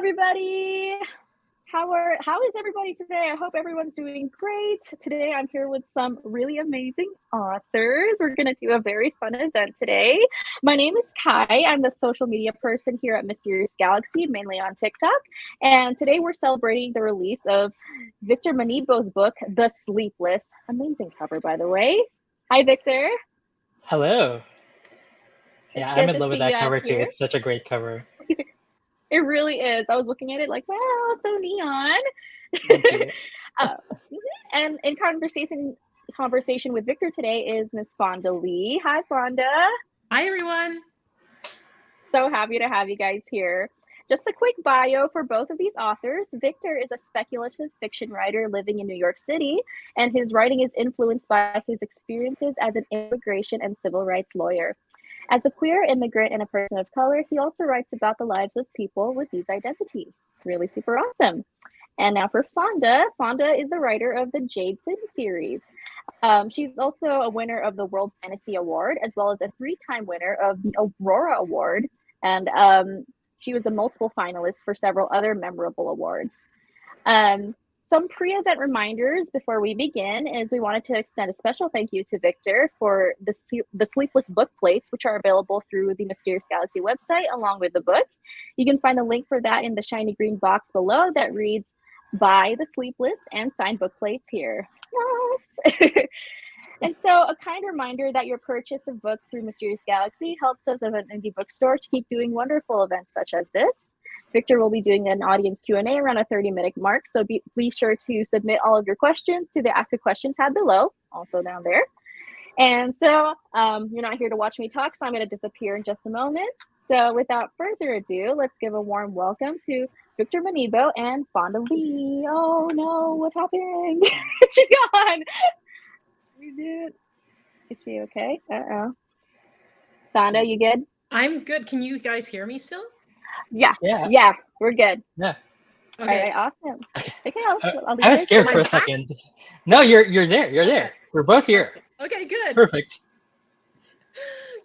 everybody. How is everybody today? I hope everyone's doing great. Today I'm here with some really amazing authors. We're going to do a very fun event today. My name is Kai. I'm the social media person here at Mysterious Galaxy, mainly on TikTok. And today we're celebrating the release of Victor Manibo's book, The Sleepless. Amazing cover, by the way. Hi, Victor. Hello. It's Yeah, I'm good in to love with see you that out cover too. here. It's such a great cover. It really is. I was looking at it like, wow, so neon. Thank you. uh, and in conversation with Victor today is Miss Fonda Lee. Hi, Fonda. Hi, everyone. So happy to have you guys here. Just a quick bio for both of these authors. Victor is a speculative fiction writer living in New York City, and his writing is influenced by his experiences as an immigration and civil rights lawyer. As a queer immigrant and a person of color, he also writes about the lives of people with these identities. Really super awesome. And now for Fonda. Fonda is the writer of the JADE City series. She's also a winner of the World Fantasy Award, as well as a 3-time winner of the Aurora Award. And she was a multiple finalist for several other memorable awards. Some pre-event reminders before we begin is we wanted to extend a special thank you to Victor for the Sleepless book plates, which are available through the Mysterious Galaxy website along with the book. You can find the link for that in the shiny green box below that reads, "Buy the Sleepless" and signed book plates here. Yes. And so a kind reminder that your purchase of books through Mysterious Galaxy helps us as an indie bookstore to keep doing wonderful events such as this. Victor will be doing an audience Q&A around a 30-minute mark, so please sure to submit all of your questions to the Ask a Question tab below, also down there. And so you're not here to watch me talk, so I'm going to disappear in just a moment. So without further ado, let's give a warm welcome to Victor Manibo and Fonda Lee. Oh no, what happened? She's gone. We did. Is she okay? Uh-oh. Fonda, you good? I'm good. Can you guys hear me still? Yeah, we're good. Yeah. Okay. All right, awesome. Okay, I was scared for a second. No, you're there. You're there. We're both here. Okay, good. Perfect.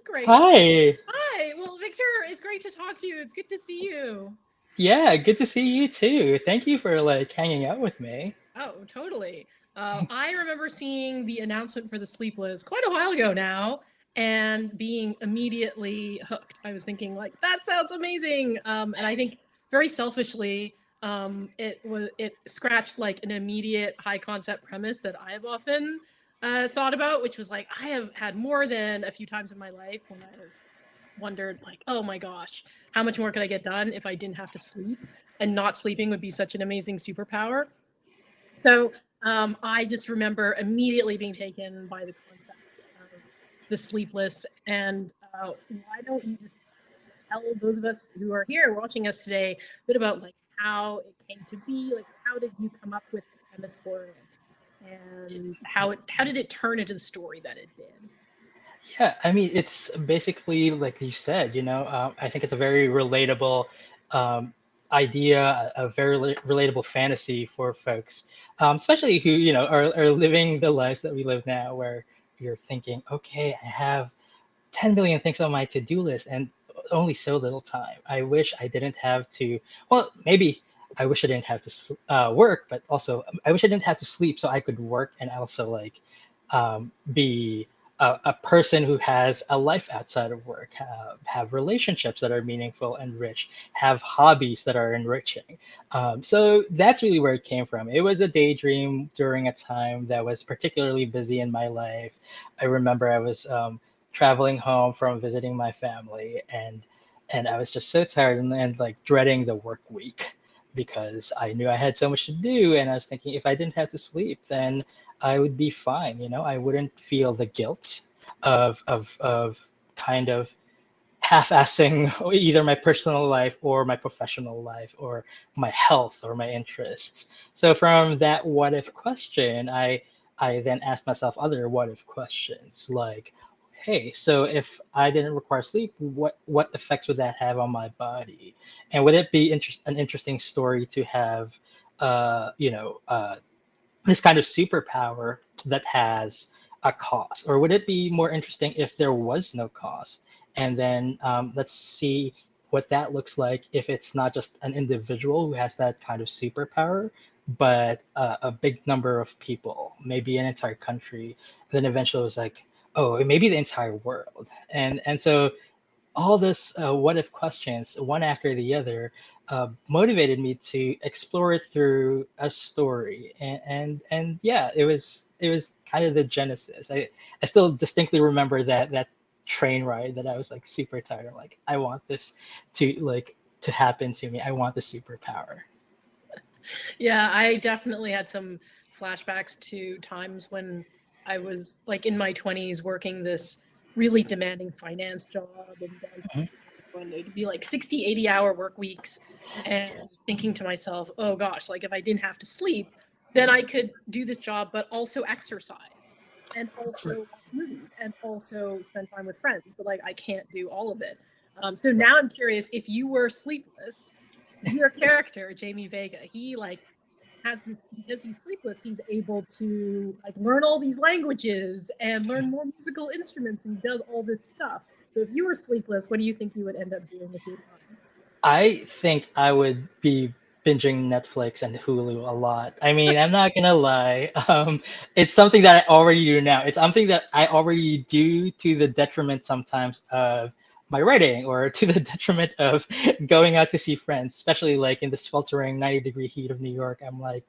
Great. Hi. Hi. Well, Victor, it's great to talk to you. It's good to see you. Yeah, good to see you too. Thank you for hanging out with me. Oh, totally. I remember seeing the announcement for the Sleepless quite a while ago now and being immediately hooked. I was thinking that sounds amazing. And I think very selfishly, it scratched an immediate high concept premise that I have often thought about, which was I have had more than a few times in my life when I've wondered oh my gosh, how much more could I get done if I didn't have to sleep? And not sleeping would be such an amazing superpower. So I just remember immediately being taken by the concept of the Sleepless. And why don't you just tell those of us who are here watching us today a bit about how it came to be, how did you come up with the premise for it, and how did it turn into the story that it did? Yeah, I mean, it's basically like you said, I think it's a very relatable idea, a very relatable fantasy for folks, especially who, are living the lives that we live now, where you're thinking, okay, I have 10 million things on my to-do list and only so little time. I wish I didn't have to, well, maybe I wish I didn't have to work, but also I wish I didn't have to sleep so I could work and also be a person who has a life outside of work, have relationships that are meaningful and rich, have hobbies that are enriching. So that's really where it came from. It was a daydream during a time that was particularly busy in my life. I remember I was traveling home from visiting my family, and I was just so tired and dreading the work week because I knew I had so much to do, and I was thinking if I didn't have to sleep, then I would be fine. I wouldn't feel the guilt of kind of half-assing either my personal life or my professional life or my health or my interests. So from that what if question, I then asked myself other what if questions like, hey, so if I didn't require sleep, what effects would that have on my body? And would it be an interesting story to have, this kind of superpower that has a cost? Or would it be more interesting if there was no cost? And then let's see what that looks like if it's not just an individual who has that kind of superpower, but a big number of people, maybe an entire country. And then eventually it was like, oh, maybe the entire world. And so all this what if questions, one after the other, motivated me to explore it through a story. And yeah, it was kind of the genesis. I still distinctly remember that train ride that I was like super tired. I'm like, I want this to happen to me. I want the superpower. Yeah, I definitely had some flashbacks to times when I was like in my 20s working this really demanding finance job in downtown, when it'd be like 60, 80-hour work weeks, and thinking to myself, oh gosh, like if I didn't have to sleep, then I could do this job, but also exercise and also watch movies and also spend time with friends. But like I can't do all of it. So now I'm curious, if you were sleepless, your character, Jamie Vega, he like has this, because he's sleepless, he's able to like learn all these languages and learn more musical instruments, and he does all this stuff. So if you were sleepless, what do you think you would end up doing with your time? I think I would be binging Netflix and Hulu a lot. I mean, I'm not gonna lie. It's something that I already do now. It's something that I already do to the detriment sometimes of my writing, or to the detriment of going out to see friends, especially like in the sweltering 90-degree heat of New York. I'm like,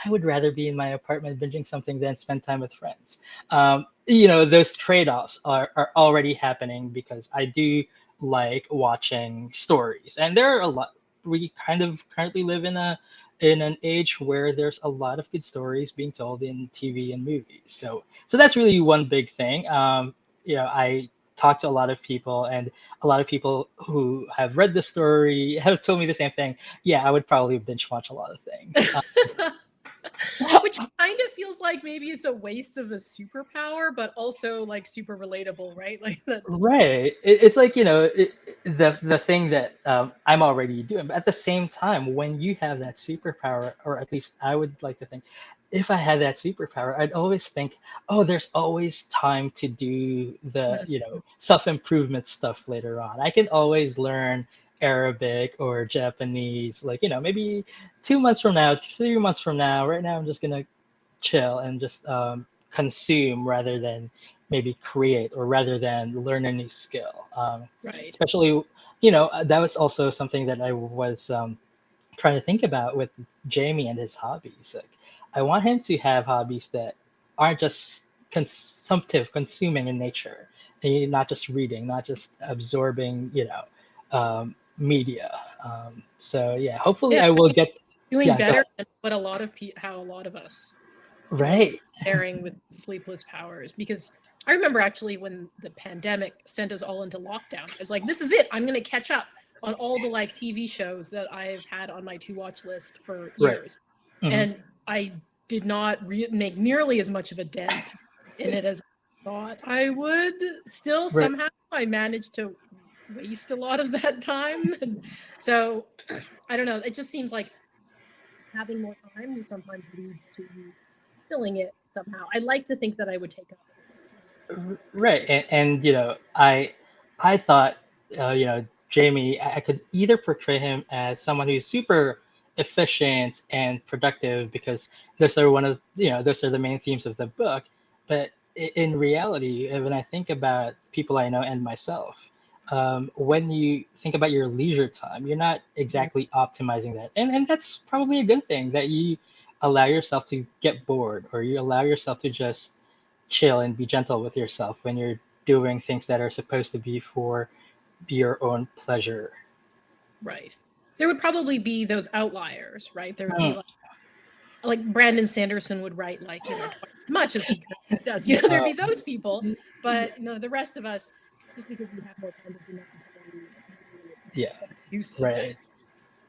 I would rather be in my apartment binging something than spend time with friends. Those trade-offs are already happening because I do like watching stories, and there are a lot. We kind of currently live in an age where there's a lot of good stories being told in TV and movies. So that's really one big thing. I talk to a lot of people, and a lot of people who have read the story have told me the same thing. Yeah, I would probably binge watch a lot of things. Which kind of feels like maybe it's a waste of a superpower, but also like super relatable, right? Like that. Right. It's like, the thing that I'm already doing. But at the same time, when you have that superpower, or at least I would like to think, if I had that superpower, I'd always think, oh, there's always time to do the, self-improvement stuff later on. I can always learn Arabic or Japanese, like, maybe 2 months from now, 3 months from now. Right now, I'm just gonna chill and just consume rather than maybe create, or rather than learn a new skill. Right. Especially, that was also something that I was trying to think about with Jamie and his hobbies. Like, I want him to have hobbies that aren't just consumptive, consuming in nature, and not just reading, not just absorbing, media. So yeah, hopefully Yeah, I will get. doing Yeah, go better ahead. than what a lot of how a lot of us Right. pairing with sleepless powers. Because I remember actually when the pandemic sent us all into lockdown, I was like, this is it. I'm going to catch up on all the like TV shows that I've had on my to watch list for Right. years. Mhm. And I did not make nearly as much of a dent in it as I thought I would. Still, Right. somehow I managed to waste a lot of that time. And so I don't know. It just seems like having more time sometimes leads to filling it somehow. I like to think that I would take up. Right, and I thought, Jamie, I could either portray him as someone who's super efficient and productive, because those are those are the main themes of the book. But in reality, when I think about people I know and myself, when you think about your leisure time, you're not exactly optimizing that, and that's probably a good thing, that you allow yourself to get bored, or you allow yourself to just chill and be gentle with yourself when you're doing things that are supposed to be for your own pleasure. Right. There would probably be those outliers, right? There would be Mm. like Brandon Sanderson would write like, twice as much as he does. There'd be those people, but the rest of us, just because we have more time doesn't necessarily Yeah, use right. it.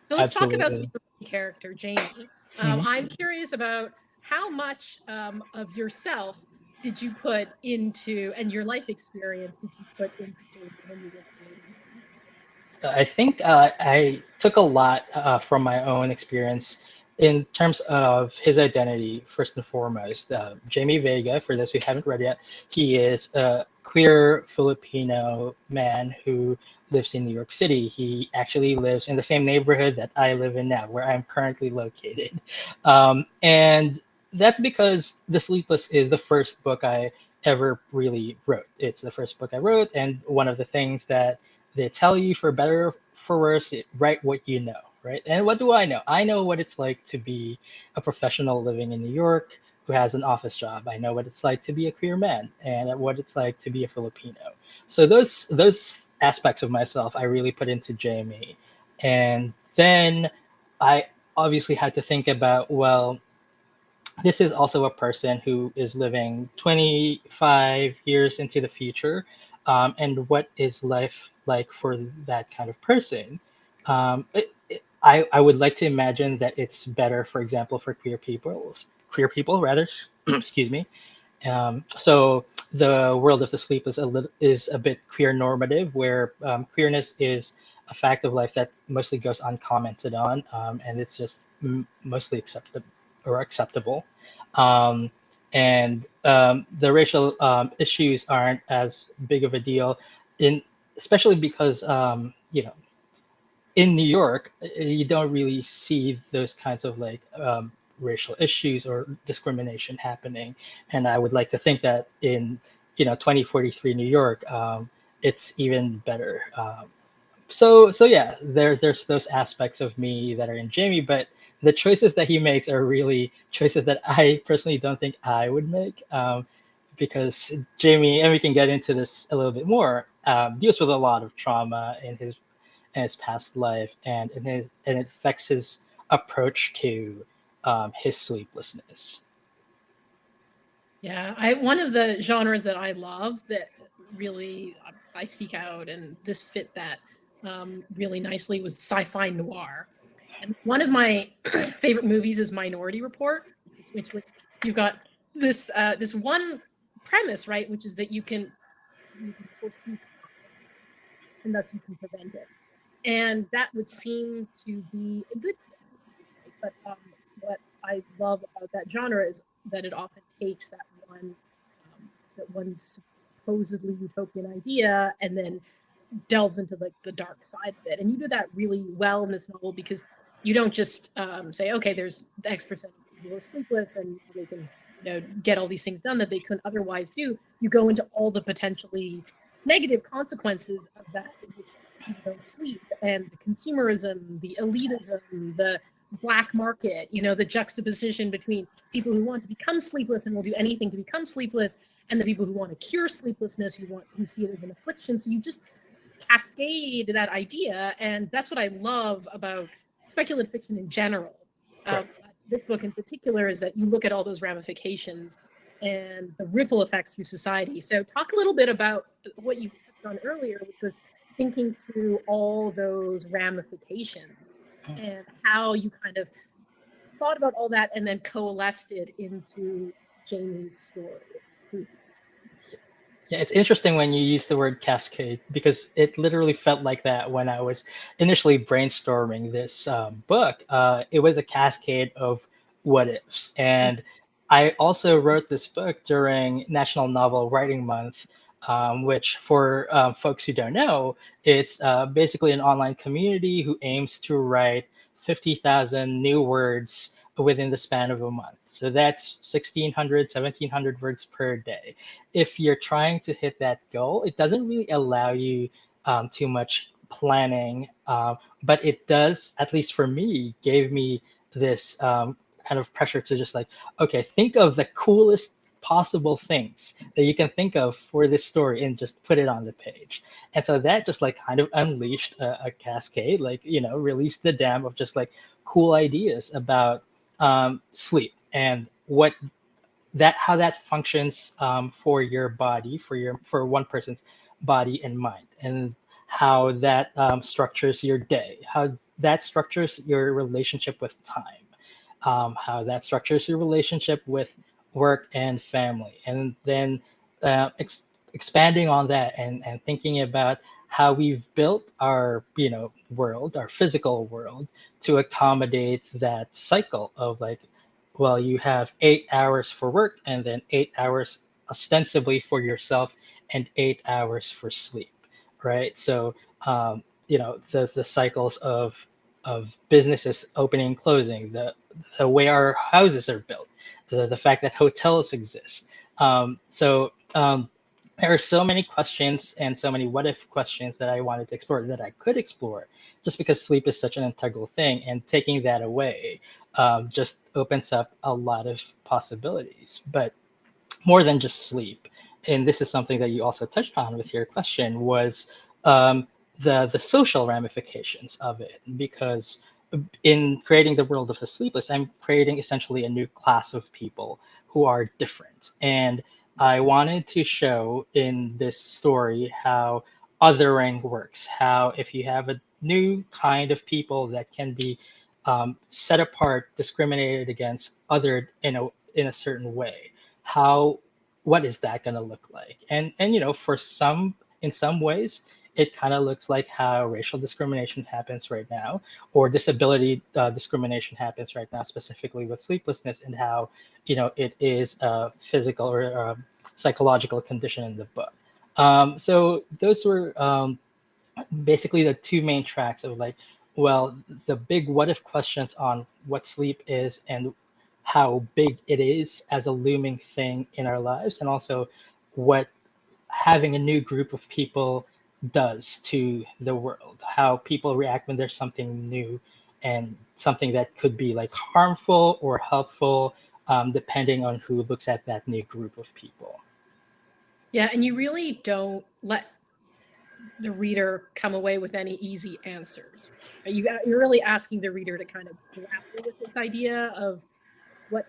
So let's talk about Absolutely. the character, Jamie. Mhm. I'm curious about how much of yourself did you put into, and your life experience did you put into Jamie when you were creating him? I think I took a lot from my own experience in terms of his identity, first and foremost. Jamie Vega, for those who haven't read yet, he is a queer Filipino man who lives in New York City. He actually lives in the same neighborhood that I live in now, where I'm currently located. And that's because The Sleepless is the first book I ever really wrote. It's the first book I wrote, and one of the things that they tell you, for better or for worse, write what you know, right? And what do I know? I know what it's like to be a professional living in New York who has an office job. I know what it's like to be a queer man and what it's like to be a Filipino. So those aspects of myself I really put into Jamie. And then I obviously had to think about, well, this is also a person who is living 25 years into the future. And what is life like for that kind of person? I would like to imagine that it's better, for example, for queer people rather, excuse me. So the world of the sleep is a bit queer normative, where queerness is a fact of life that mostly goes uncommented on, and it's just mostly acceptable. Um, and the racial issues aren't as big of a deal, in especially because in New York, you don't really see those kinds of like racial issues or discrimination happening. And I would like to think that in 2043 New York, it's even better. So yeah, there's those aspects of me that are in Jamie, but the choices that he makes are really choices that I personally don't think I would make. Because Jamie, and we can get into this a little bit more, deals with a lot of trauma in his past life, and it affects his approach to his sleeplessness. Yeah, one of the genres that I love that really I seek out, and this fit that really nicely, was sci-fi noir. And one of my favorite movies is Minority Report, which you've got this this one premise, right, which is that you can foresee, and thus you can prevent it. And that would seem to be a good thing. But what I love about that genre is that it often takes that one supposedly utopian idea and then delves into like the dark side of it. And you do that really well in this novel, because you don't just say, okay, there's the X percent who are sleepless and they can get all these things done that they couldn't otherwise do. You go into all the potentially negative consequences of that, which you don't sleep, and the consumerism, the elitism, the black market, the juxtaposition between people who want to become sleepless and will do anything to become sleepless, and the people who want to cure sleeplessness, who see it as an affliction. So you just cascade that idea, and that's what I love about speculative fiction in general. Right. This book in particular is that you look at all those ramifications and the ripple effects through society. So talk a little bit about what you touched on earlier, which was thinking through all those ramifications and how you kind of thought about all that and then coalesced it into Jamie's story. Yeah, it's interesting when you use the word cascade, because it literally felt like that when I was initially brainstorming this book. It was a cascade of what ifs. And I also wrote this book during National Novel Writing Month, which, for folks who don't know, it's basically an online community who aims to write 50,000 new words within the span of a month. So that's 1,600, 1,700 words per day. If you're trying to hit that goal, it doesn't really allow you too much planning, but it does, at least for me, gave me this kind of pressure to just like, okay, think of the coolest possible things that you can think of for this story and just put it on the page. And so that just like kind of unleashed a cascade, like, released the dam of just like cool ideas about sleep and how that functions for your body, for one person's body and mind, and how that structures your day, how that structures your relationship with time, how that structures your relationship with work and family, and then expanding on that and thinking about how we've built our world, our physical world, to accommodate that cycle of like, well, you have 8 hours for work and then 8 hours ostensibly for yourself and 8 hours for sleep, right? So the cycles of businesses opening and closing, the way our houses are built, the fact that hotels exist. There are so many questions and so many what if questions that I wanted to explore, that I could explore, just because sleep is such an integral thing, and taking that away just opens up a lot of possibilities. But more than just sleep, and this is something that you also touched on with your question, was um, the social ramifications of it. Because in creating the world of the Sleepless, I'm creating essentially a new class of people who are different. And I wanted to show in this story how othering works, how if you have a new kind of people that can be set apart, discriminated against, othered in a certain way, how what is that going to look like? And for some, in some ways, it kind of looks like how racial discrimination happens right now, or disability discrimination happens right now, specifically with sleeplessness, and how it is a physical or psychological condition in the book. So those were basically the two main tracks of, like, well, the big what if questions on what sleep is and how big it is as a looming thing in our lives, and also what having a new group of people does to the world, how people react when there's something new, and something that could be like harmful or helpful, depending on who looks at that new group of people. Yeah, and you really don't let the reader come away with any easy answers. You're really asking the reader to kind of grapple with this idea of what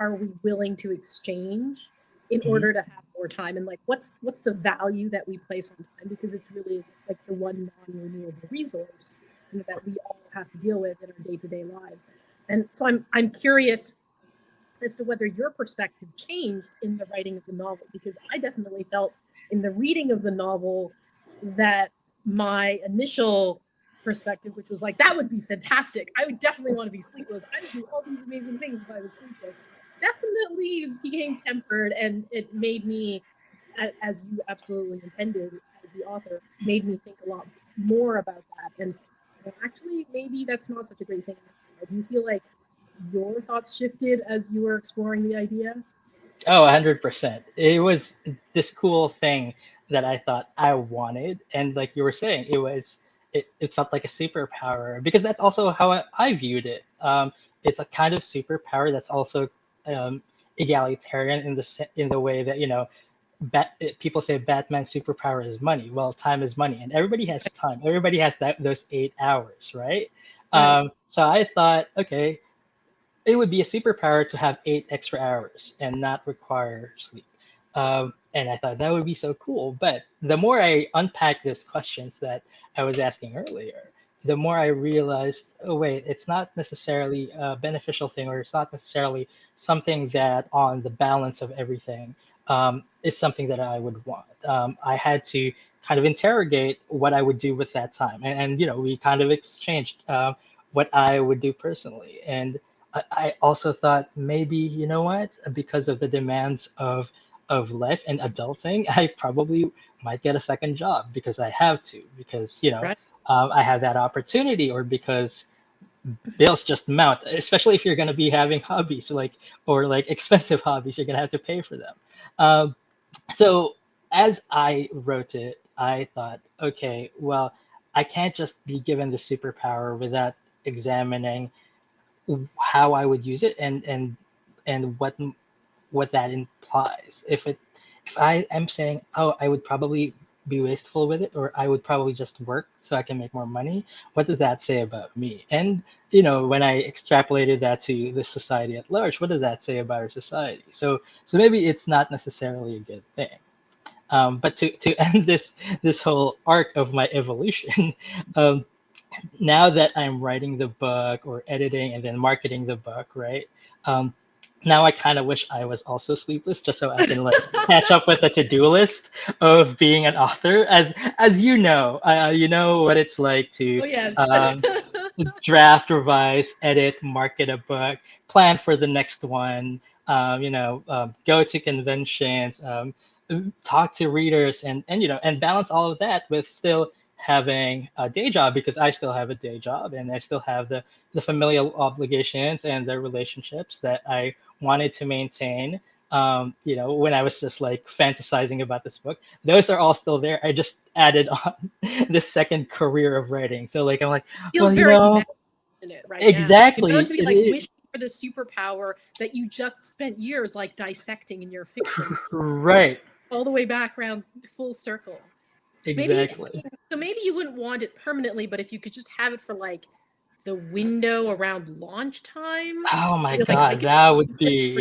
are we willing to exchange in order to have more time, and like what's the value that we place on time, because it's really like the one non-renewable resource that we all have to deal with in our day-to-day lives. And so I'm curious as to whether your perspective changed in the writing of the novel, because I definitely felt in the reading of the novel that my initial perspective, which was like, that would be fantastic, I would definitely want to be sleepless, I would do all these amazing things if I was sleepless, definitely became tempered, and it made me, as you absolutely intended as the author, made me think a lot more about that. And actually, maybe that's not such a great thing. Do you feel like your thoughts shifted as you were exploring the idea? Oh, 100%. It was this cool thing that I thought I wanted, and like you were saying, it felt like a superpower, because that's also how I viewed it. It's a kind of superpower that's also um, egalitarian in the way that people say Batman's superpower is money. Well, time is money, and everybody has time. Everybody has those 8 hours, right? Right. So I thought, okay, it would be a superpower to have 8 extra hours and not require sleep. And I thought that would be so cool. But the more I unpacked these questions that I was asking earlier, the more I realized, oh, wait, it's not necessarily a beneficial thing, or it's not necessarily something that on the balance of everything is something that I would want. I had to kind of interrogate what I would do with that time. And we kind of exchanged what I would do personally. And I also thought, maybe, you know what, because of the demands of life and adulting, I probably might get a second job because I have to, because Right. I have that opportunity, or because bills just mount, especially if you're going to be having hobbies, or like expensive hobbies, you're going to have to pay for them. So as I wrote it, I thought, okay, well, I can't just be given the superpower without examining how I would use it, and what that implies. If I am saying, oh, I would probably be wasteful with it, or I would probably just work so I can make more money, what does that say about me? And when I extrapolated that to the society at large, what does that say about our society? So maybe it's not necessarily a good thing. But to end this whole arc of my evolution, um, now that I'm writing the book or editing and then marketing the book, right? Um, Now I kind of wish I was also sleepless, just so I can like catch up with the to-do list of being an author. As you know what it's like to Oh, yes. draft, revise, edit, market a book, plan for the next one, go to conventions, talk to readers and and balance all of that with still having a day job, because I still have a day job and I still have the familial obligations and the relationships that I wanted to maintain. When I was just like fantasizing about this book, those are all still there. I just added on this second career of writing. So like I'm like, Feels well, very passionate right now. exactly. You're known to be It like is. wishing for the superpower that you just spent years like dissecting in your fiction, Right. all the way back around full circle. Exactly. Maybe you wouldn't want it permanently, but if you could just have it for like the window around launch time. Oh my Like, God, that would be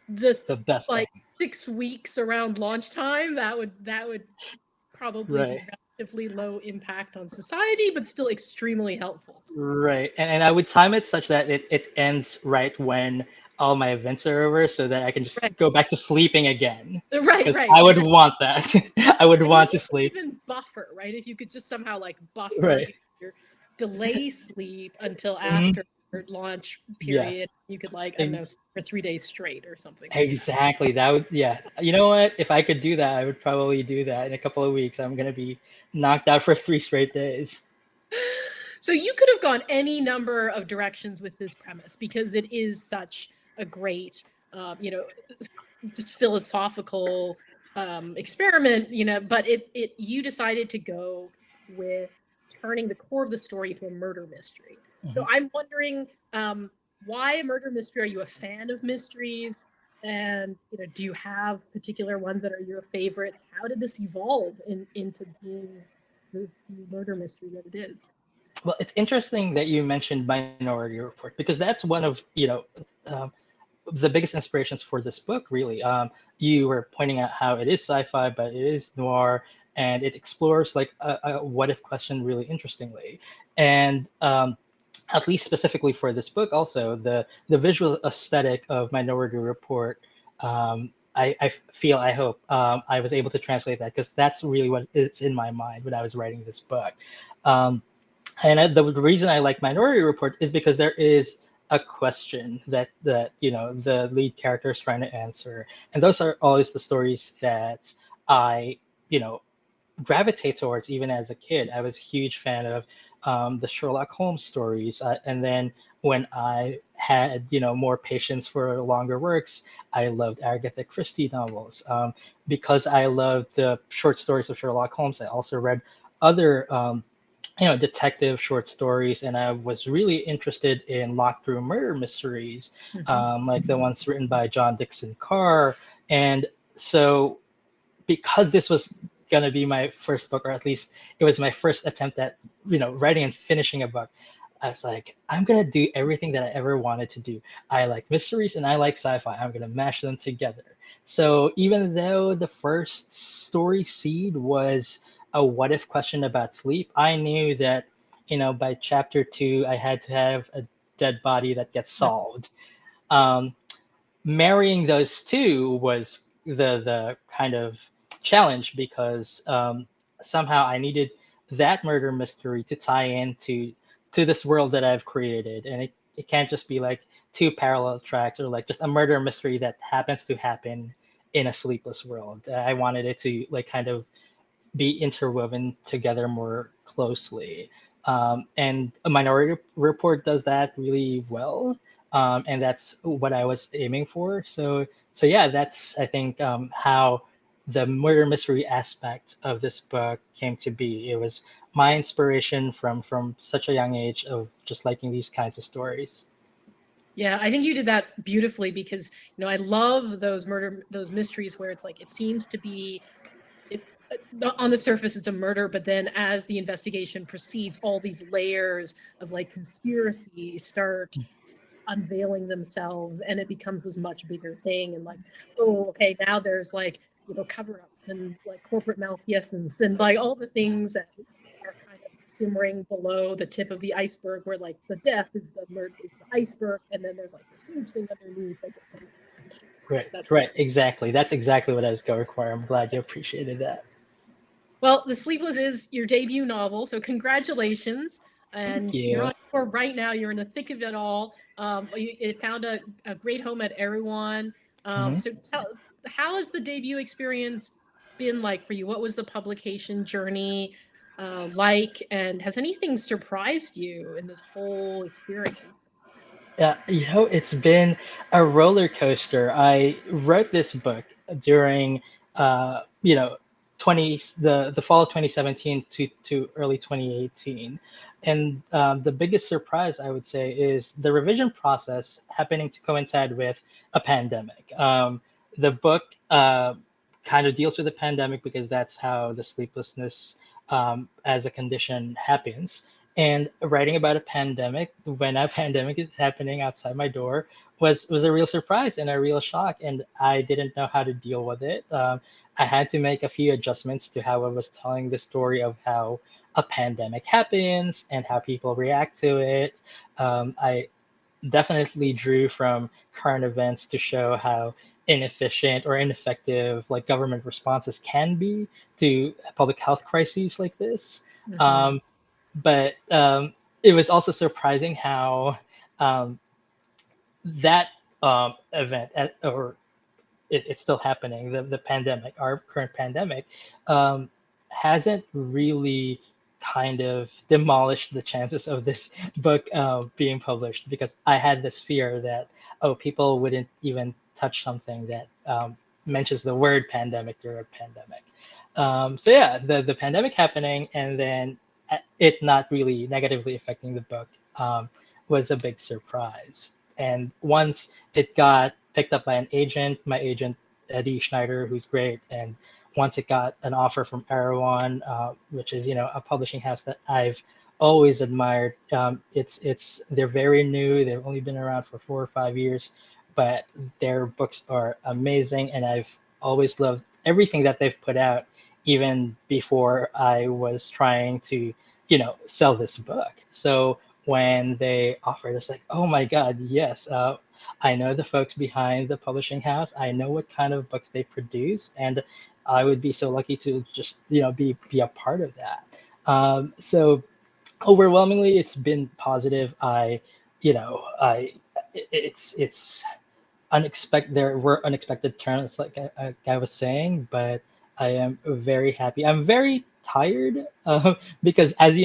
the best like thing. 6 weeks around launch time. That would probably Right. be relatively low impact on society, but still extremely helpful. Right. And I would time it such that it ends right when all my events are over, so that I can just go back to sleeping again. Right. Because I would want that. I would want to sleep. Even buffer, right? If you could just somehow like buffer Right. your delay sleep until after launch period, you could like, I don't know, for 3 days straight or something. Exactly. That would, yeah. You know what? If I could do that, I would probably do that. In a couple of weeks, I'm gonna be knocked out for 3 straight days. So you could have gone any number of directions with this premise, because it is such a great, just philosophical experiment, but you decided to go with turning the core of the story to a murder mystery. So I'm wondering, why a murder mystery? Are you a fan of mysteries? And do you have particular ones that are your favorites? How did this evolve into being the murder mystery that it is? Well, it's interesting that you mentioned Minority Report, because that's one of the biggest inspirations for this book. Really, you were pointing out how it is sci-fi, but it is noir, and it explores like a what if question really interestingly. And at least specifically for this book, also the visual aesthetic of Minority Report. I feel, I hope I was able to translate that, because that's really what is in my mind when I was writing this book. The reason I like Minority Report is because there is a question that the lead character is trying to answer, and those are always the stories that I gravitate towards. Even as a kid, I was a huge fan of the Sherlock Holmes stories, and then when I had more patience for longer works, I loved Agatha Christie novels. Because I loved the short stories of Sherlock Holmes, I also read other detective short stories, and I was really interested in locked room murder mysteries, like the ones written by John Dixon Carr. And so, because this was gonna be my first book, or at least it was my first attempt at writing and finishing a book, I was like, I'm gonna do everything that I ever wanted to do. I like mysteries and I like sci-fi. I'm gonna mash them together. So even though the first story seed was a what if question about sleep, I knew that by chapter 2 I had to have a dead body that gets solved. Marrying those two was the kind of challenge, because somehow I needed that murder mystery to tie into this world that I've created, and it can't just be like two parallel tracks, or like just a murder mystery that happens to happen in a sleepless world. I wanted it to like kind of be interwoven together more closely. And a Minority Report does that really well, and that's what I was aiming for. So yeah, that's I think how the murder mystery aspect of this book came to be. It was my inspiration from such a young age of just liking these kinds of stories. Yeah, I think you did that beautifully, because I love those mysteries where it's like it seems to be on the surface it's a murder, but then as the investigation proceeds, all these layers of like conspiracy start unveiling themselves, and it becomes this much bigger thing. And like, oh, okay, now there's like cover-ups and like corporate malfeasance and like all the things that are kind of simmering below the tip of the iceberg, where like the death is the iceberg, and then there's like this huge thing underneath. Right, exactly. That's exactly what I was going for. I'm glad you appreciated that. Well, The Sleepless is your debut novel, so congratulations. And you're on tour right now. You're in the thick of it all. It found a great home at everyone. So how has the debut experience been like for you? What was the publication journey like, and has anything surprised you in this whole experience? Yeah, it's been a roller coaster. I wrote this book during, 20 the fall of 2017 to early 2018, and the biggest surprise I would say is the revision process happening to coincide with a pandemic. The book kind of deals with the pandemic because that's how the sleeplessness as a condition happens. And writing about a pandemic when a pandemic is happening outside my door was a real surprise and a real shock, and I didn't know how to deal with it. I had to make a few adjustments to how I was telling the story of how a pandemic happens and how people react to it. I definitely drew from current events to show how inefficient or ineffective like government responses can be to public health crises like this. Mhm. Um, but it was also surprising how um, that event or it's still happening. The pandemic, our current pandemic, um, hasn't really kind of demolished the chances of this book being published because I had this fear that people wouldn't even touch something that mentions the word pandemic during a pandemic. So yeah, the pandemic happening and then it not really negatively affecting the book was a big surprise. And once it got picked up by an agent, my agent Eddie Schneider, who's great, and once it got an offer from Erewhon, which is a publishing house that I've always admired. They're very new. They've only been around for 4 or 5 years, but their books are amazing, and I've always loved everything that they've put out, even before I was trying to sell this book. So when they offered, it's like, oh my God, yes. I know the folks behind the publishing house. I know what kind of books they produce, and I would be so lucky to just be a part of that. So overwhelmingly, it's been positive. It's unexpected. There were unexpected turns, like I was saying, but I am very happy. I'm very tired because, as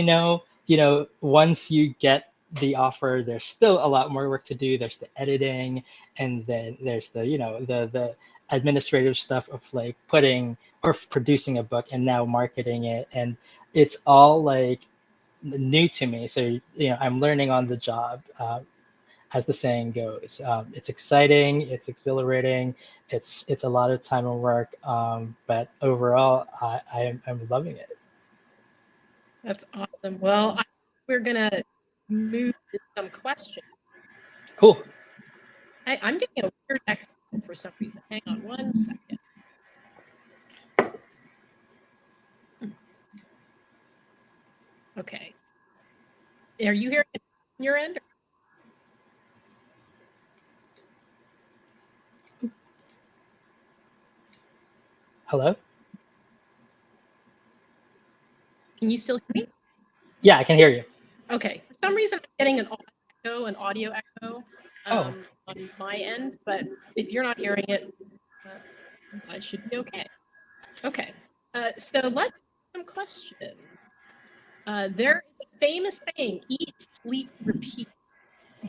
once you get the offer, there's still a lot more work to do. There's the editing, and then there's the administrative stuff of like putting or producing a book and now marketing it, and it's all like new to me. So I'm learning on the job. As the saying goes. It's exciting, it's exhilarating, it's a lot of time and work, but overall, I'm loving it. That's awesome. Well, we're gonna move to some questions. Cool. I'm getting a weird echo for some reason. Hang on one second. Okay. Are you hearing it on your end? Hello? Can you still hear me? Yeah, I can hear you. Okay. For some reason, I'm getting an audio echo Oh. on my end, but if you're not hearing it, I should be okay. Okay. So let's ask some questions. There is a famous saying: "Eat, sleep, repeat."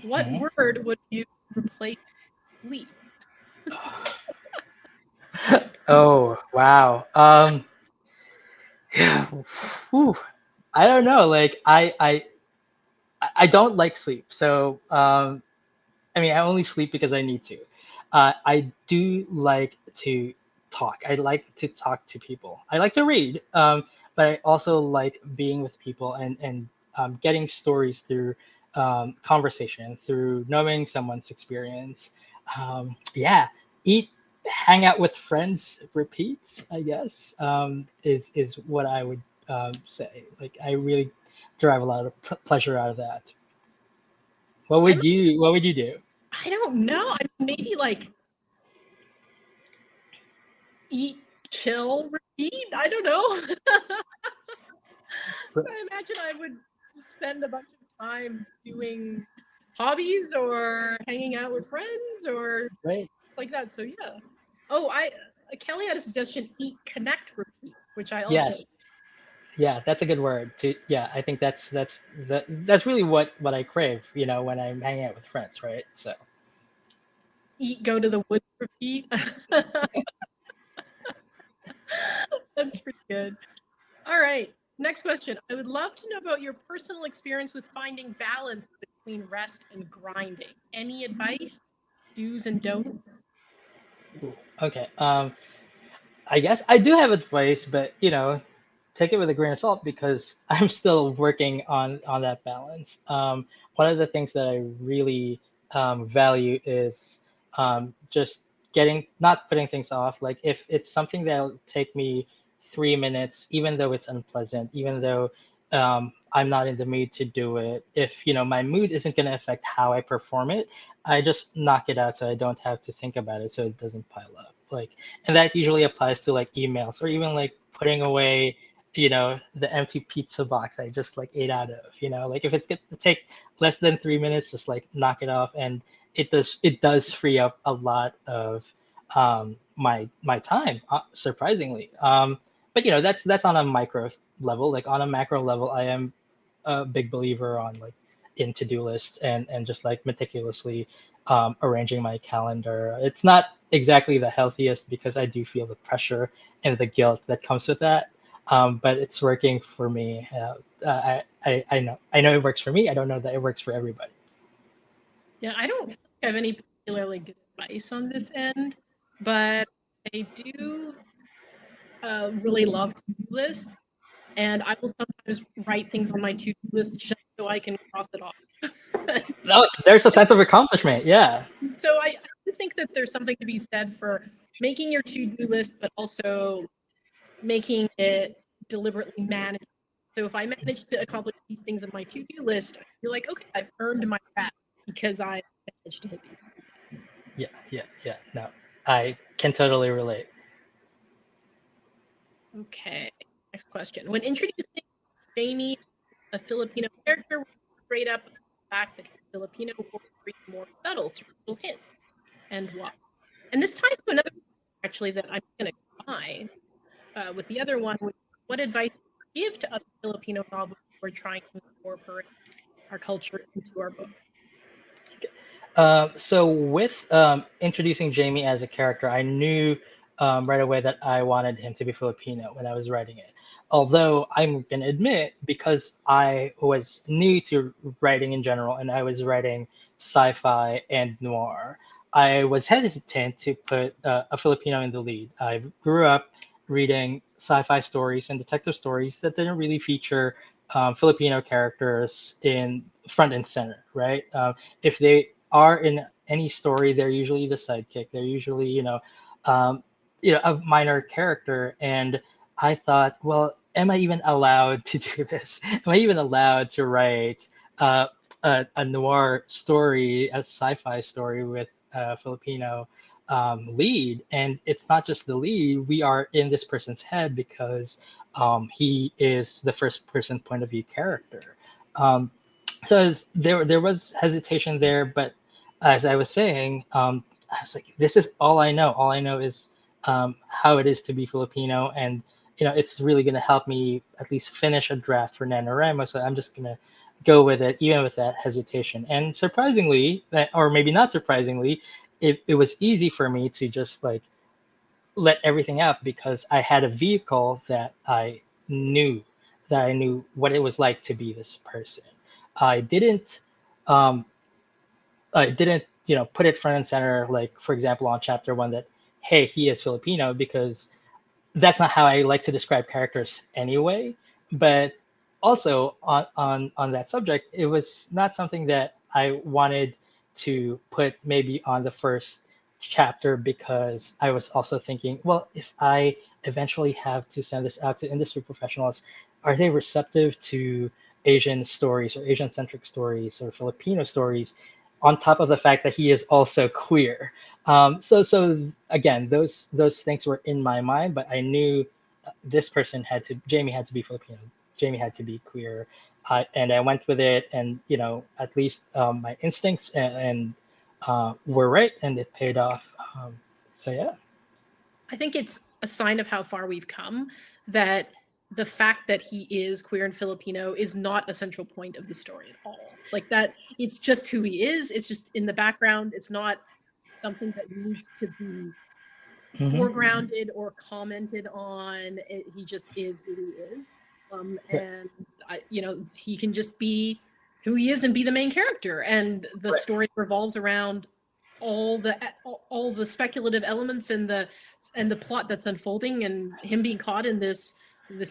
What word would you replace sleep? Oh, wow. Yeah. Whew. I don't know. Like I don't like sleep. So I mean, I only sleep because I need to. I do like to talk. I like to talk to people. I like to read, but I also like being with people and getting stories through conversation, through knowing someone's experience. Yeah, eat, hang out with friends, repeats. I guess is what I would say. Like I really derive a lot of pleasure out of that. What would you do? I don't know. I mean, maybe like eat, chill, repeat. I don't know. I imagine I would spend a bunch of time doing hobbies or hanging out with friends or Right. like that. So yeah. Oh, Kelly had a suggestion: eat, connect, repeat, which I also. Yes. Yeah, that's a good word. Yeah, I think that's really what I crave, when I'm hanging out with friends, right? So Eat, go to the woods, repeat. That's pretty good. All right. Next question. I would love to know about your personal experience with finding balance between rest and grinding. Any advice, do's and don'ts? okay. I guess I do have advice, but take it with a grain of salt because I'm still working on that balance. One of the things that I really value is just getting not putting things off. Like if it's something that'll take me 3 minutes, even though it's unpleasant, even though I'm not in the mood to do it. If my mood isn't going to affect how I perform it, I just knock it out so I don't have to think about it, so it doesn't pile up. Like, and that usually applies to like emails or even like putting away the empty pizza box I just like ate out of. Like if it's going to take less than 3 minutes, just like knock it off, and it does free up a lot of my time, surprisingly. But that's on a micro level. Like on a macro level, I am a big believer on like in to-do lists and just like meticulously arranging my calendar. It's not exactly the healthiest because I do feel the pressure and the guilt that comes with that. But it's working for me. I know it works for me. I don't know that it works for everybody. Yeah, I don't think I have any particularly good advice on this end, but I do really love to-do lists, and I will sometimes write things on my to-do list just so I can cross it off. No, there's a sense of accomplishment. Yeah. So I do think that there's something to be said for making your to-do list, but also making it deliberately managed. So if I manage to accomplish these things on my to-do list, I feel like, okay, I've earned my rest because I managed to hit these. Yeah. No, I can totally relate. Okay, next question. When introducing Jamie, a Filipino character, was straight up the fact that he's Filipino, or be more subtle through little hints, and why? And this ties to another actually that I'm going to combine with the other one. What advice would you give to other Filipino novels who are trying to incorporate our culture into our book? So with introducing Jamie as a character, I knew right away that I wanted him to be Filipino when I was writing it. Although I'm gonna admit, because I was new to writing in general, and I was writing sci-fi and noir, I was hesitant to put a Filipino in the lead. I grew up reading sci-fi stories and detective stories that didn't really feature Filipino characters in front and center, right? If they are in any story, they're usually the sidekick. They're usually, a minor character. And I thought, well, am I even allowed to do this? Am I even allowed to write a noir story, a sci-fi story with a Filipino lead? And it's not just the lead. We are in this person's head because he is the first person point of view character. So there was hesitation there, but as I was saying, I was like, this is all I know. All I know is how it is to be Filipino, and it's really going to help me at least finish a draft for NaNoWriMo. So I'm just going to go with it, even with that hesitation. And surprisingly, or maybe not surprisingly, it was easy for me to just like let everything out because I had a vehicle knew that I knew what it was like to be this person. I didn't um, I didn't put it front and center, like for example on chapter one, that hey, he is Filipino, because that's not how I like to describe characters anyway. But also on that subject, it was not something that I wanted to put maybe on the first chapter, because I was also thinking, well, if I eventually have to send this out to industry professionals, are they receptive to Asian stories or Asian centric stories or Filipino stories, on top of the fact that he is also queer? So again, those things were in my mind, but I knew Jamie had to be Filipino, Jamie had to be queer, and I went with it, and at least my instincts and were right, and it paid off. So yeah. I think it's a sign of how far we've come that the fact that he is queer and Filipino is not a central point of the story at all. Like that, it's just who he is. It's just in the background. It's not something that needs to be foregrounded or commented on. He just is who he is. And he can just be who he is and be the main character. And the story revolves around all the speculative elements and the plot that's unfolding, and him being caught in this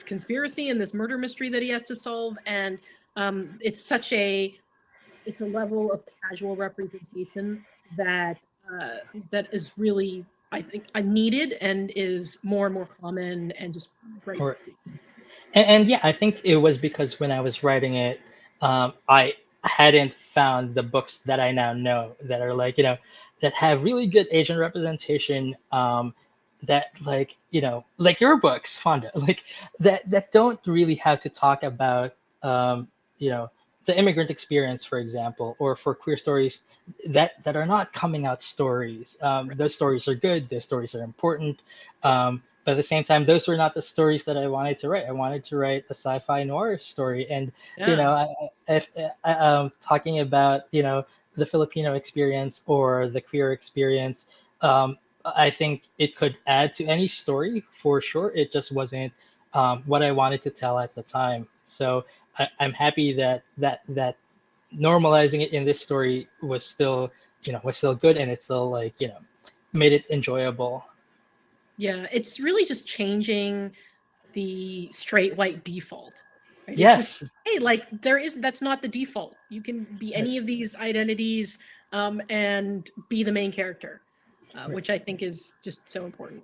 conspiracy and this murder mystery that he has to solve. And it's a level of casual representation that is really, I think, needed and is more and more common and just great to see. And yeah, I think it was because when I was writing it, I hadn't found the books that I now know that are like, that have really good Asian representation, that like your books, Fonda, like that don't really have to talk about the immigrant experience, for example, or for queer stories that are not coming out stories. Those stories are good, those stories are important, but at the same time, those were not the stories that I wanted to write. I wanted to write a sci-fi noir story, and if talking about the Filipino experience or the queer experience, I think it could add to any story for sure. It just wasn't what I wanted to tell at the time. So I'm happy that normalizing it in this story was still good, and it still made it enjoyable. Yeah, it's really just changing the straight white default. Right? Yes. Just, hey, that's not the default. You can be any of these identities and be the main character, which I think is just so important.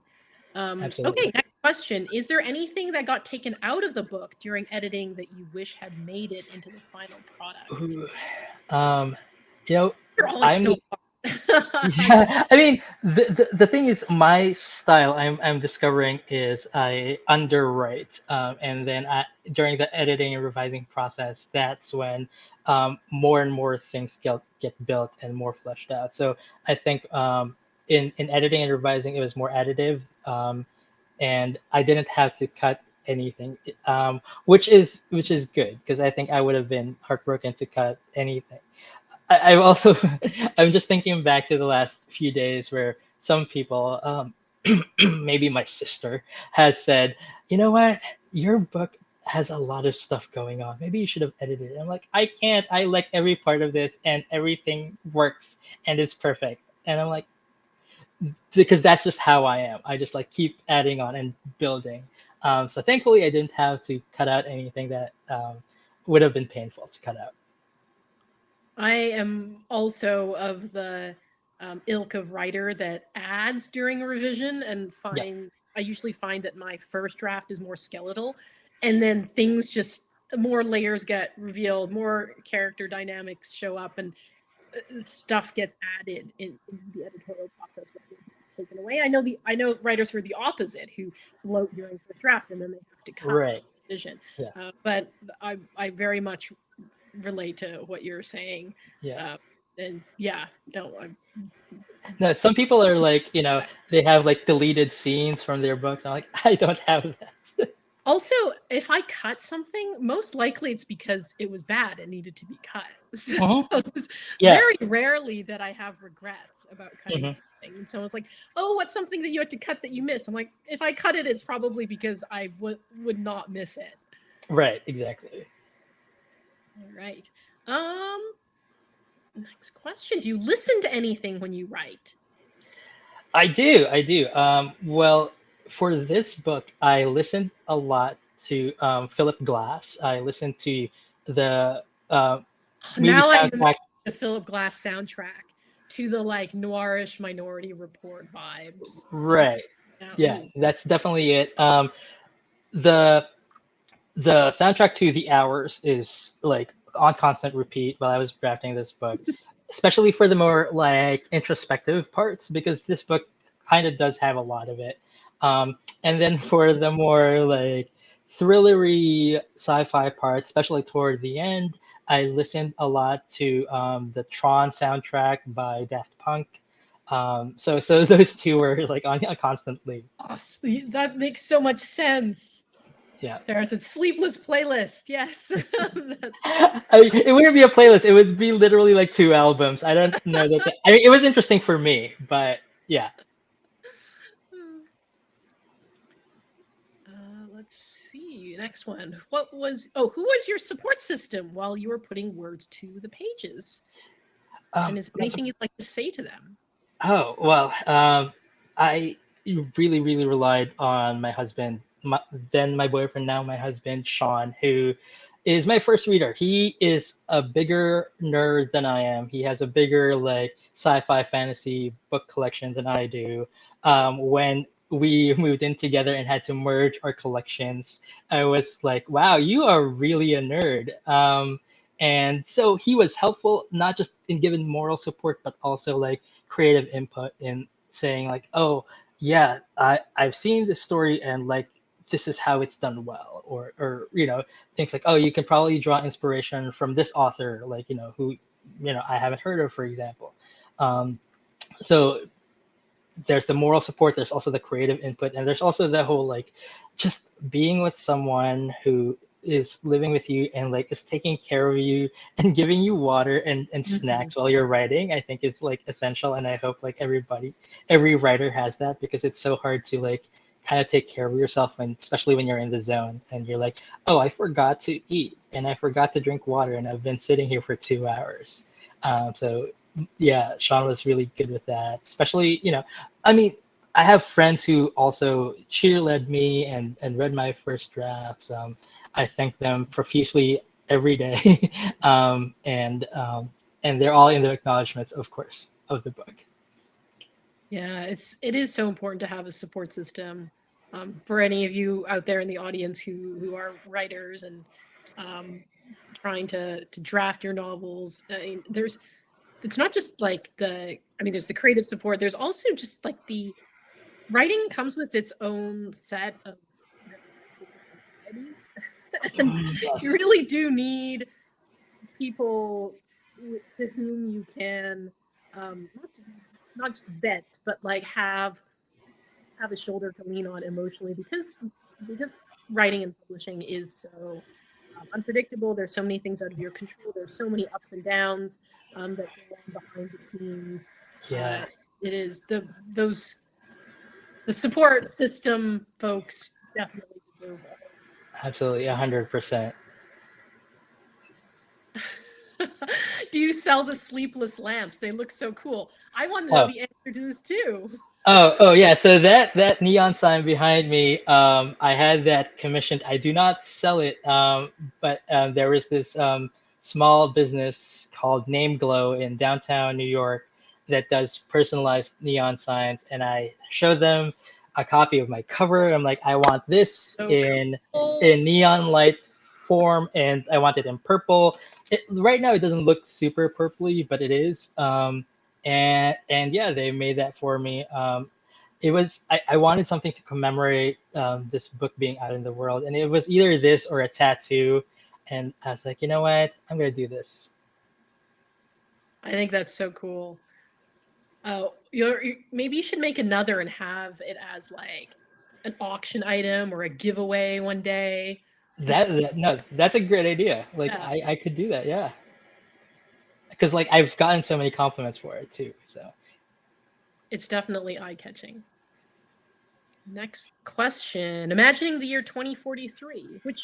Absolutely. Okay, next question. Is there anything that got taken out of the book during editing that you wish had made it into the final product? Ooh. I'm so yeah, I mean, the thing is, my style I'm discovering is I underwrite, and then during the editing and revising process, that's when more and more things get built and more fleshed out. So I think in editing and revising, it was more additive, and I didn't have to cut anything, which is good, because I think I would have been heartbroken to cut anything. I've also, I'm just thinking back to the last few days where some people, maybe my sister, has said, you know what, your book has a lot of stuff going on. Maybe you should have edited it. I'm like, I can't. I like every part of this, and everything works and it's perfect. And I'm like, because that's just how I am. I just like keep adding on and building. So thankfully, I didn't have to cut out anything that would have been painful to cut out. I am also of the ilk of writer that adds during a revision, and I usually find that my first draft is more skeletal, and then things just, more layers get revealed, more character dynamics show up, and stuff gets added in the editorial process taken away. I know writers who are the opposite, who bloat during first draft and then they have to cut revision. Yeah. But I very much relate to what you're saying. And no, some people are like, they have like deleted scenes from their books. I'm like, I don't have that. Also, if I cut something, most likely it's because it was bad and needed to be cut. So it's very rarely that I have regrets about cutting something. And someone's like, oh, what's something that you had to cut that you missed? I'm like, if I cut it, it's probably because I would not miss it. Right, exactly. All right. Next question. Do you listen to anything when you write? I do. Well, for this book, I listened a lot to Philip Glass. I listened to the movie soundtrack. The Philip Glass soundtrack to the like noirish Minority Report vibes. Right. Yeah, that's definitely it. The soundtrack to The Hours is like on constant repeat while I was drafting this book, especially for the more like introspective parts, because this book kind of does have a lot of it. And then for the more like thrillery sci-fi parts, especially toward the end, I listened a lot to the Tron soundtrack by Daft Punk. So those two were like on constantly. Awesome. That makes so much sense. Yeah. Sarah said Sleepless playlist. Yes. It wouldn't be a playlist. It would be literally like 2 albums. I don't know that. I mean, it was interesting for me, but yeah. Let's see. Next one. Who was your support system while you were putting words to the pages? And is there anything you'd like to say to them? Oh, well, I really, really relied on my husband, then my boyfriend, now my husband, Sean, who is my first reader. He is a bigger nerd than I am. He has a bigger like sci-fi fantasy book collection than I do. When we moved in together and had to merge our collections, I was like, wow, you are really a nerd. And so he was helpful, not just in giving moral support, but also like creative input in saying like, oh yeah, I've seen this story and like this is how it's done well, or things like, oh, you can probably draw inspiration from this author, like who I haven't heard of, for example. So there's the moral support, there's also the creative input, and there's also the whole like just being with someone who is living with you and like is taking care of you and giving you water and snacks while you're writing. I think is like essential, and I hope like every writer has that, because it's so hard to like kind of take care of yourself, and especially when you're in the zone and you're like, oh, I forgot to eat and I forgot to drink water and I've been sitting here for 2 hours. So yeah, Sean was really good with that, especially I mean, I have friends who also cheerled me and read my first drafts. I thank them profusely every day, and they're all in the acknowledgments, of course, of the book. Yeah, it is so important to have a support system. For any of you out there in the audience who are writers and trying to draft your novels, I mean, it's not just like there's the creative support. There's also just like the writing comes with its own set of very specific anxieties. And Yes. you really do need people to whom you can not just vent, but like have a shoulder to lean on emotionally, because writing and publishing is so unpredictable. There's so many things out of your control. There's so many ups and downs that go on behind the scenes. Yeah. It is the support system folks definitely deserve all. Absolutely, 100%. Do you sell the sleepless lamps? They look so cool. I want to know the answer to this too. Oh yeah. So that neon sign behind me, I had that commissioned. I do not sell it, but there was this small business called Name Glow in downtown New York that does personalized neon signs, and I showed them a copy of my cover. I'm like, I want this in neon light form, and I want it in purple. Right now it doesn't look super purpley, but it is. And yeah, they made that for me. It was I wanted something to commemorate this book being out in the world, and it was either this or a tattoo. And I was like, you know what, I'm gonna do this. I think that's so cool. Maybe you should make another and have it as like an auction item or a giveaway one day. No, that's a great idea. Like Yeah. I could do that, yeah. Because like I've gotten so many compliments for it too, so it's definitely eye-catching. Next question. Imagining the year 2043, which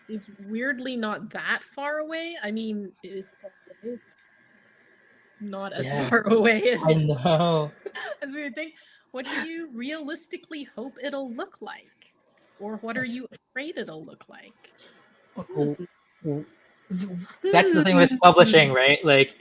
is weirdly not that far away. I mean, it is far away. Not as far away as I know. as we would think. What do you realistically hope it'll look like? Or what are you afraid it'll look like? That's the thing with publishing, right? Like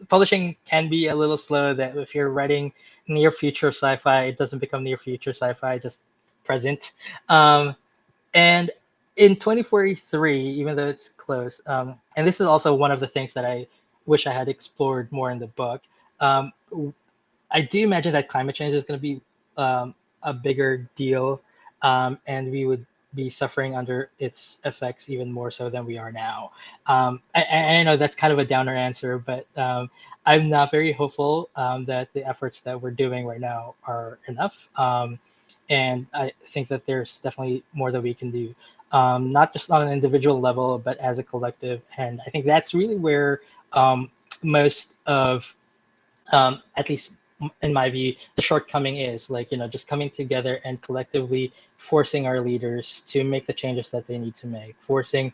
publishing can be a little slow, that if you're writing near future sci-fi, it doesn't become near future sci-fi, just present. And in 2043, even though it's close, and this is also one of the things that I wish I had explored more in the book, I do imagine that climate change is going to be a bigger deal, and we would be suffering under its effects even more so than we are now. I know that's kind of a downer answer, but I'm not very hopeful that the efforts that we're doing right now are enough. And I think that there's definitely more that we can do, not just on an individual level, but as a collective. And I think that's really where most of, at least in my view, the shortcoming is like, just coming together and collectively forcing our leaders to make the changes that they need to make, forcing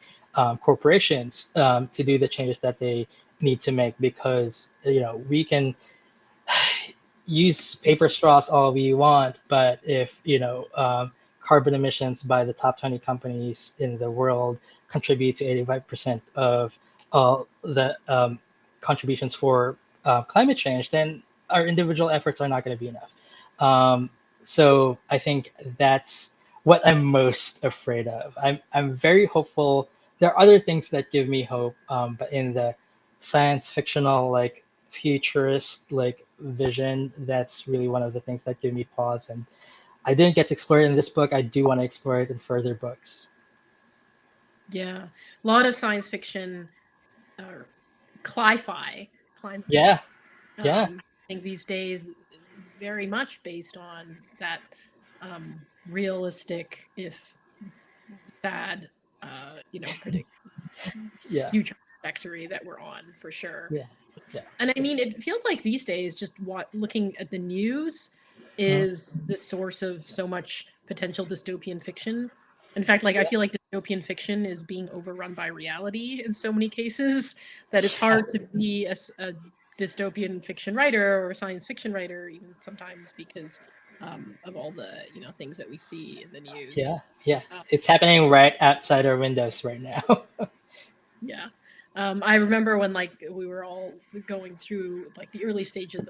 corporations to do the changes that they need to make, because, we can use paper straws all we want, but if, carbon emissions by the top 20 companies in the world contribute to 85% of all the contributions for climate change, then our individual efforts are not going to be enough. So I think that's what I'm most afraid of. I'm very hopeful. There are other things that give me hope, but in the science fictional, like futurist, like vision, that's really one of the things that give me pause. And I didn't get to explore it in this book. I do want to explore it in further books. Yeah, a lot of science fiction, or cli-fi. Yeah. I think these days, very much based on that realistic, if sad, predict future trajectory that we're on, for sure. Yeah. And I mean, it feels like these days, just looking at the news is the source of so much potential dystopian fiction. In fact, like, I feel like dystopian fiction is being overrun by reality in so many cases that it's hard to be a dystopian fiction writer or science fiction writer, even sometimes, because of all the things that we see in the news. Yeah. It's happening right outside our windows right now. Yeah. I remember when we were all going through the early stages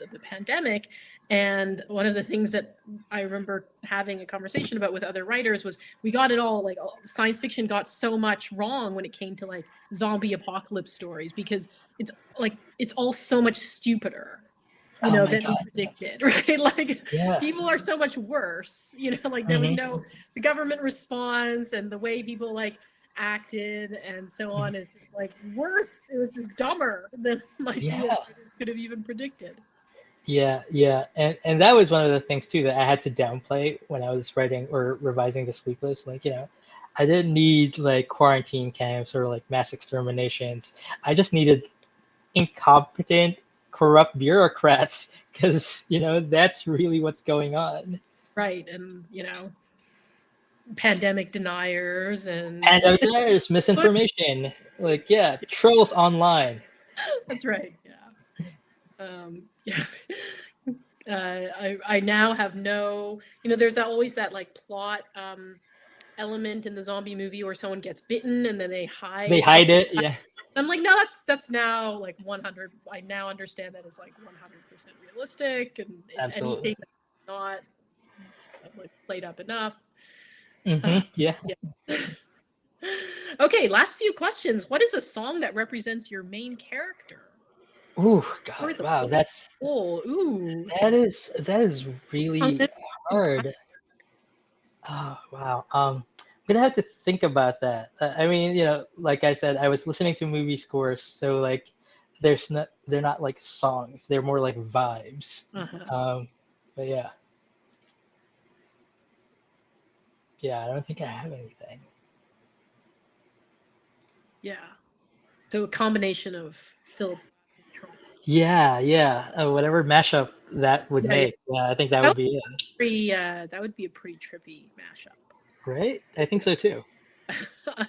of the pandemic, and one of the things that I remember having a conversation about with other writers was we got it all, science fiction got so much wrong when it came to zombie apocalypse stories, because it's all so much stupider than we predicted, right? People are so much worse, there was no, the government response and the way people acted and so on is just worse. It was just dumber than could have even predicted. Yeah. And that was one of the things too that I had to downplay when I was writing or revising the Sleepless. I didn't need quarantine camps or mass exterminations. I just needed incompetent, corrupt bureaucrats, because that's really what's going on. Right. And pandemic deniers and misinformation, trolls online. That's right. I now have no, there's always that plot element in the zombie movie where someone gets bitten and then they hide it. Yeah. I'm like, no, that's now 100. I now understand that is 100% realistic, and if anything that's not played up enough. Yeah. Okay, last few questions. What is a song that represents your main character? Ooh, God, wow, that's ooh. That is really hard. Oh, wow. I'm gonna have to think about that. I mean, like I said, I was listening to movie scores, so they're not songs. They're more like vibes. But yeah. Yeah, I don't think I have anything. Yeah. So a combination of Philip and Trump. Yeah. Whatever mashup that would make. Yeah, I think that would be it. That would be a pretty trippy mashup. Right? I think so too. I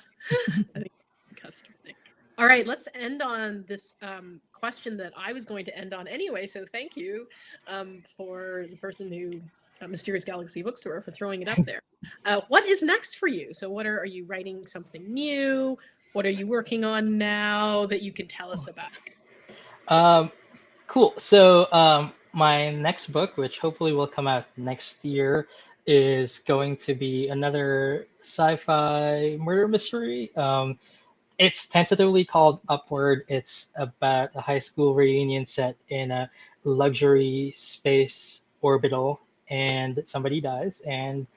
think custom thing. All right, let's end on this question that I was going to end on anyway. So thank you for the person who Mysterious Galaxy Bookstore for throwing it up there. What is next for you? So what are you writing something new? What are you working on now that you can tell us about? Cool. So my next book, which hopefully will come out next year, is going to be another sci-fi murder mystery. It's tentatively called Upward. It's about a high school reunion set in a luxury space orbital, and somebody dies, and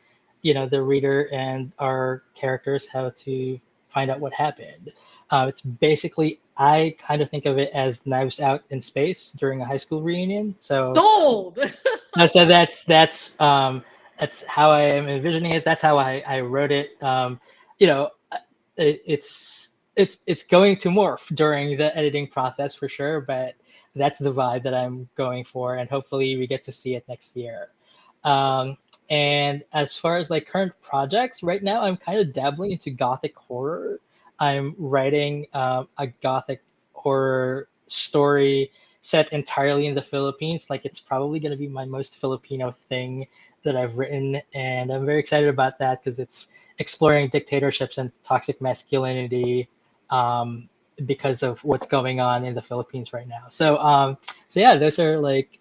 the reader and our characters have to find out what happened. It's basically, I kind of think of it as Knives Out in space during a high school reunion. So Sold. so that's how I am envisioning it. That's how I wrote it. You know, it's going to morph during the editing process for sure, but that's the vibe that I'm going for, and hopefully we get to see it next year. Um, and as far as like current projects, right now I'm kind of dabbling into gothic horror. I'm writing a gothic horror story set entirely in the Philippines. Like it's probably going to be my most Filipino thing that I've written, and I'm very excited about that because it's exploring dictatorships and toxic masculinity because of what's going on in the Philippines right now. So yeah, those are like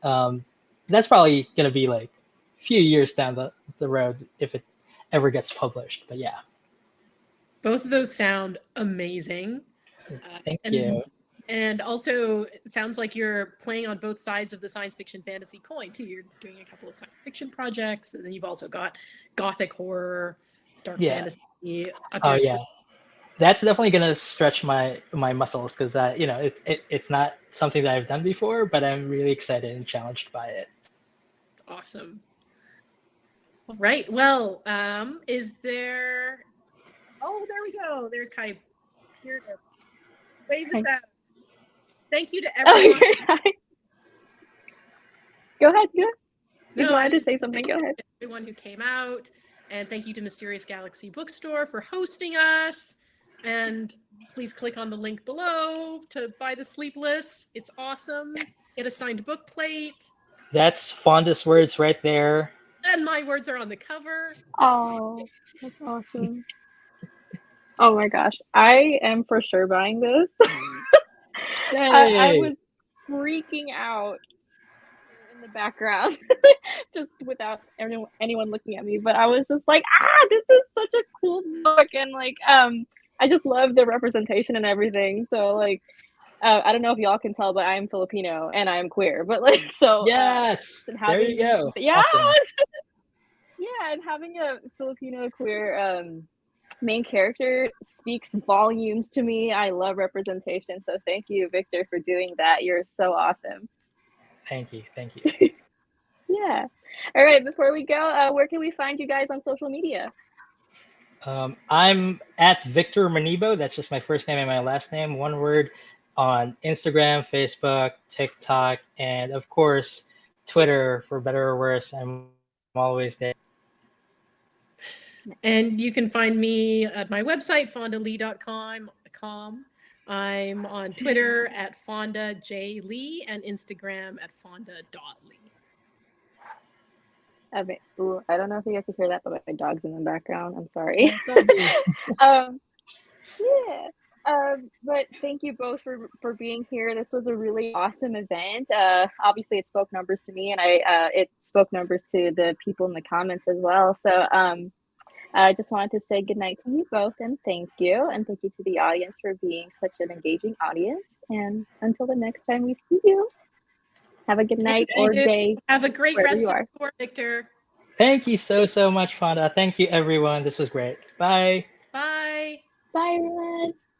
that's probably going to be like a few years down the road if it ever gets published. But yeah. Both of those sound amazing. Thank you. And also, it sounds like you're playing on both sides of the science fiction fantasy coin, too. You're doing a couple of science fiction projects, and then you've also got gothic horror, dark fantasy. Oh, yeah. That's definitely going to stretch my muscles because, it's not something that I've done before, but I'm really excited and challenged by it. Awesome. All right. Well, is there... Oh, there we go. There's Kai. Here to wave this out. Thank you to everyone. Go ahead. Go ahead. No, you wanted to say something. Go ahead. Everyone who came out, and thank you to Mysterious Galaxy Bookstore for hosting us. And please click on the link below to buy the Sleepless. It's awesome. Get a signed book plate. That's Fonda's words right there. And my words are on the cover. Oh, that's awesome. Oh my gosh, I am for sure buying this. I was freaking out in the background, just without anyone looking at me. But I was just like, this is such a cool book, and like, I just love the representation and everything. So like, I don't know if y'all can tell, but I'm Filipino and I'm queer. But like, so yes, there you go. Yeah, awesome. Yeah, and having a Filipino queer main character speaks volumes to me. I love representation, so thank you, Victor, for doing that. You're so awesome. Thank you. Yeah. All right, before we go, where can we find you guys on social media? I'm at Victor Manibo. That's just my first name and my last name, one word, on Instagram, Facebook, TikTok, and of course Twitter. For better or worse, I'm always there. And you can find me at my website, fondalee.com. I'm on Twitter at FondaJLee and Instagram at Fonda.Lee. Okay. Ooh, I don't know if you guys can hear that, but my dog's in the background. I'm sorry. But thank you both for being here. This was a really awesome event. Obviously, it spoke numbers to me, and it spoke numbers to the people in the comments as well. So I just wanted to say good night to you both, and thank you. And thank you to the audience for being such an engaging audience. And until the next time we see you, have a good night or day. Have a great rest of your tour, Victor. Thank you so much, Fonda. Thank you, everyone. This was great. Bye. Bye. Bye, everyone.